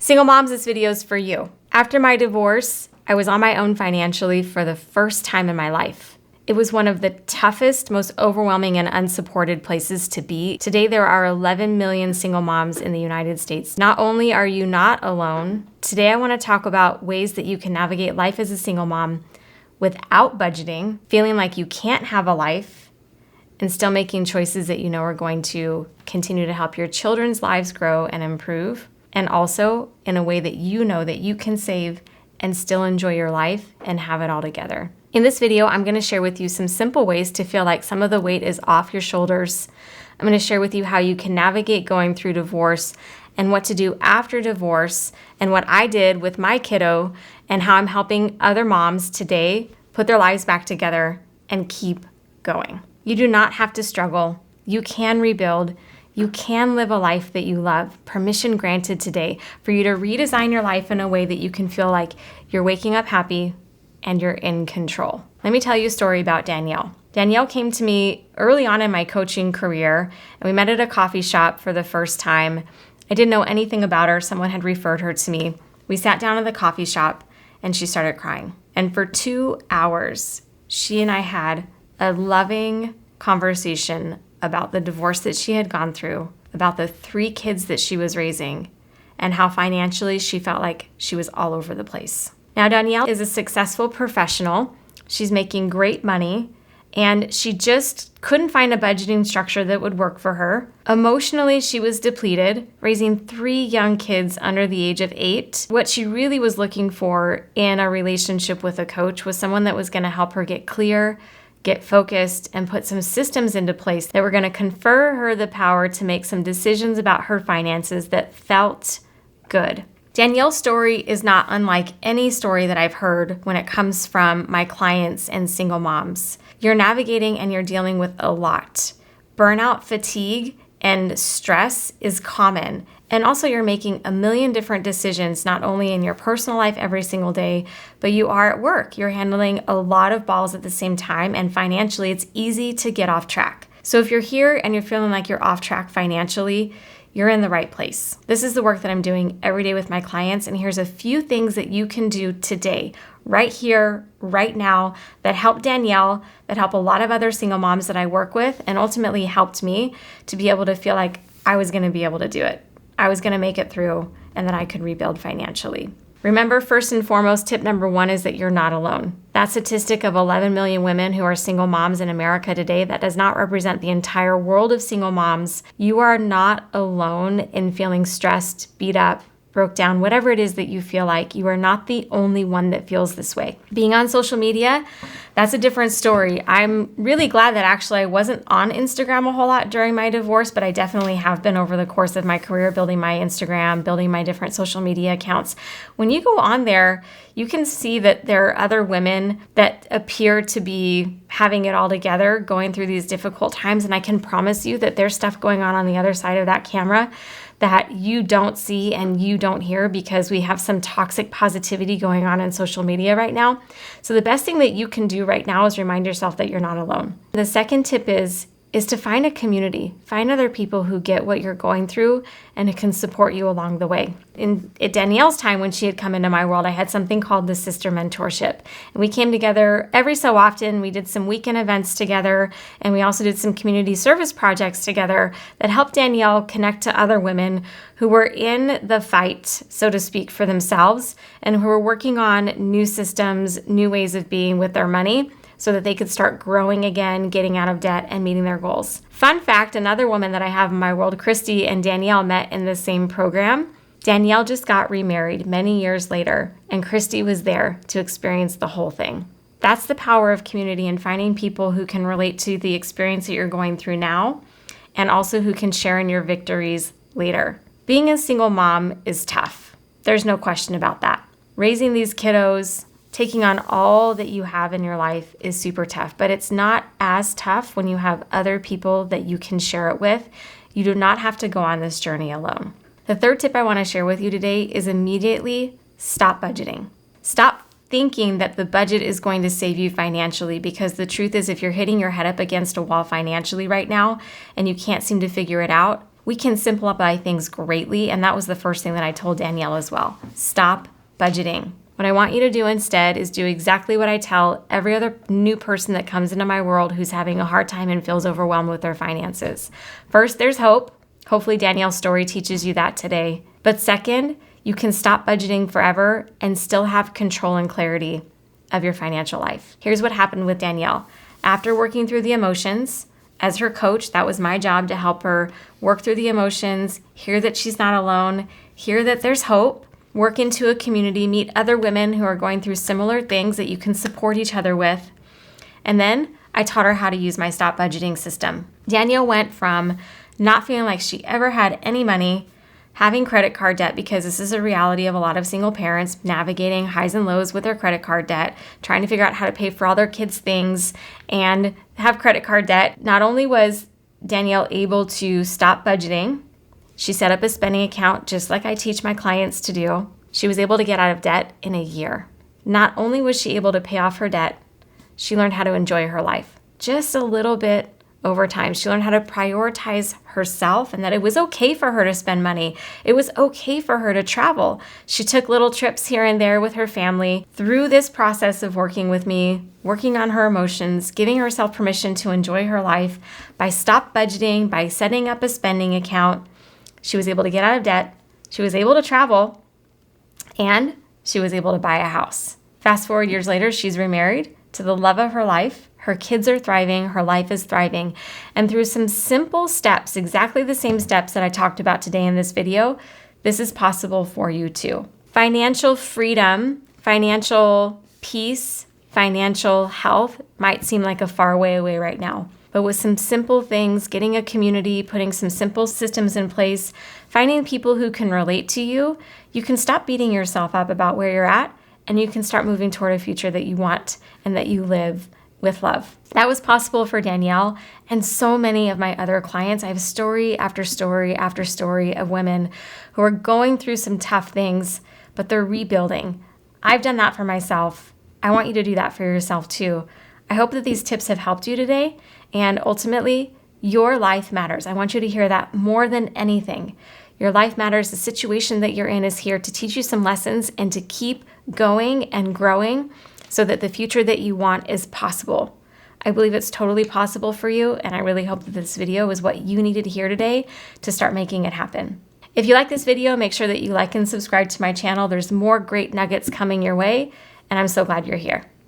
Single moms, this video is for you. After my divorce, I was on my own financially for the first time in my life. It was one of the toughest, most overwhelming, and unsupported places to be. Today, there are 11 million single moms in the United States. Not only are you not alone, today I want to talk about ways that you can navigate life as a single mom without budgeting, feeling like you can't have a life, and still making choices that you know are going to continue to help your children's lives grow and improve, and also in a way that you know that you can save and still enjoy your life and have it all together. In this video, I'm going to share with you some simple ways to feel like some of the weight is off your shoulders. I'm going to share with you how you can navigate going through divorce and what to do after divorce and what I did with my kiddo and how I'm helping other moms today put their lives back together and keep going. You do not have to struggle. You can rebuild. You can live a life that you love. Permission granted today for you to redesign your life in a way that you can feel like you're waking up happy and you're in control. Let me tell you a story about Danielle. Danielle came to me early on in my coaching career, and we met at a coffee shop for the first time. I didn't know anything about her. Someone had referred her to me. We sat down at the coffee shop, and she started crying. And for 2 hours, she and I had a loving conversation about the divorce that she had gone through, about the 3 kids that she was raising, and how financially she felt like she was all over the place. Now, Danielle is a successful professional. She's making great money, and she just couldn't find a budgeting structure that would work for her. Emotionally, she was depleted, raising 3 young kids under the age of 8. What she really was looking for in a relationship with a coach was someone that was going to help her get clear, get focused, and put some systems into place that were going to confer her the power to make some decisions about her finances that felt good. Danielle's story is not unlike any story that I've heard when it comes from my clients and single moms. You're navigating and you're dealing with a lot. Burnout, fatigue, and stress is common. And also you're making a million different decisions, not only in your personal life every single day, but you are at work. You're handling a lot of balls at the same time, and financially it's easy to get off track. So if you're here and you're feeling like you're off track financially, you're in the right place. This is the work that I'm doing every day with my clients, and here's a few things that you can do today, right here, right now, that help Danielle, that help a lot of other single moms that I work with, and ultimately helped me to be able to feel like I was gonna be able to do it. I was gonna make it through, and that I could rebuild financially. Remember, first and foremost, tip number 1 is that you're not alone. That statistic of 11 million women who are single moms in America today, that does not represent the entire world of single moms. You are not alone in feeling stressed, beat up, broke down, whatever it is that you feel like. You are not the only one that feels this way. Being on social media, that's a different story. I'm really glad that actually I wasn't on Instagram a whole lot during my divorce, but I definitely have been over the course of my career, building my Instagram, building my different social media accounts. When you go on there, you can see that there are other women that appear to be having it all together, going through these difficult times, and I can promise you that there's stuff going on the other side of that camera that you don't see and you don't hear, because we have some toxic positivity going on in social media right now. So the best thing that you can do right now is remind yourself that you're not alone. The second tip is to find a community. Find other people who get what you're going through and who can support you along the way. At Danielle's time, when she had come into my world, I had something called the Sister Mentorship. And we came together every so often. We did some weekend events together, and we also did some community service projects together that helped Danielle connect to other women who were in the fight, so to speak, for themselves, and who were working on new systems, new ways of being with their money, so that they could start growing again, getting out of debt, and meeting their goals. Fun fact, another woman that I have in my world, Christy and Danielle, met in the same program. Danielle just got remarried many years later, and Christy was there to experience the whole thing. That's the power of community, and finding people who can relate to the experience that you're going through now, and also who can share in your victories later. Being a single mom is tough. There's no question about that. Raising these kiddos, taking on all that you have in your life is super tough, but it's not as tough when you have other people that you can share it with. You do not have to go on this journey alone. The third tip I want to share with you today is immediately stop budgeting. Stop thinking that the budget is going to save you financially, because the truth is, if you're hitting your head up against a wall financially right now and you can't seem to figure it out, we can simplify things greatly. And that was the first thing that I told Danielle as well. Stop budgeting. What I want you to do instead is do exactly what I tell every other new person that comes into my world who's having a hard time and feels overwhelmed with their finances. First, there's hope. Hopefully Danielle's story teaches you that today. But second, you can stop budgeting forever and still have control and clarity of your financial life. Here's what happened with Danielle. After working through the emotions, as her coach, that was my job to help her work through the emotions, hear that she's not alone, hear that there's hope, work into a community, meet other women who are going through similar things that you can support each other with. And then I taught her how to use my stop budgeting system. Danielle went from not feeling like she ever had any money, having credit card debt, because this is a reality of a lot of single parents navigating highs and lows with their credit card debt, trying to figure out how to pay for all their kids' things and have credit card debt. Not only was Danielle able to stop budgeting, she set up a spending account just like I teach my clients to do. She was able to get out of debt in a year. Not only was she able to pay off her debt, she learned how to enjoy her life just a little bit over time. She learned how to prioritize herself and that it was okay for her to spend money. It was okay for her to travel. She took little trips here and there with her family. Through this process of working with me, working on her emotions, giving herself permission to enjoy her life, by stop budgeting, by setting up a spending account, she was able to get out of debt, she was able to travel, and she was able to buy a house. Fast forward years later, she's remarried to the love of her life. Her kids are thriving, her life is thriving. And through some simple steps, exactly the same steps that I talked about today in this video, this is possible for you too. Financial freedom, financial peace, financial health might seem like a far way away right now. But with some simple things, getting a community, putting some simple systems in place, finding people who can relate to you, you can stop beating yourself up about where you're at, and you can start moving toward a future that you want and that you live with love. That was possible for Danielle and so many of my other clients. I have story after story after story of women who are going through some tough things, but they're rebuilding. I've done that for myself. I want you to do that for yourself too. I hope that these tips have helped you today, and ultimately, your life matters. I want you to hear that more than anything. Your life matters. The situation that you're in is here to teach you some lessons and to keep going and growing so that the future that you want is possible. I believe it's totally possible for you, and I really hope that this video is what you needed to hear today to start making it happen. If you like this video, make sure that you like and subscribe to my channel. There's more great nuggets coming your way, and I'm so glad you're here.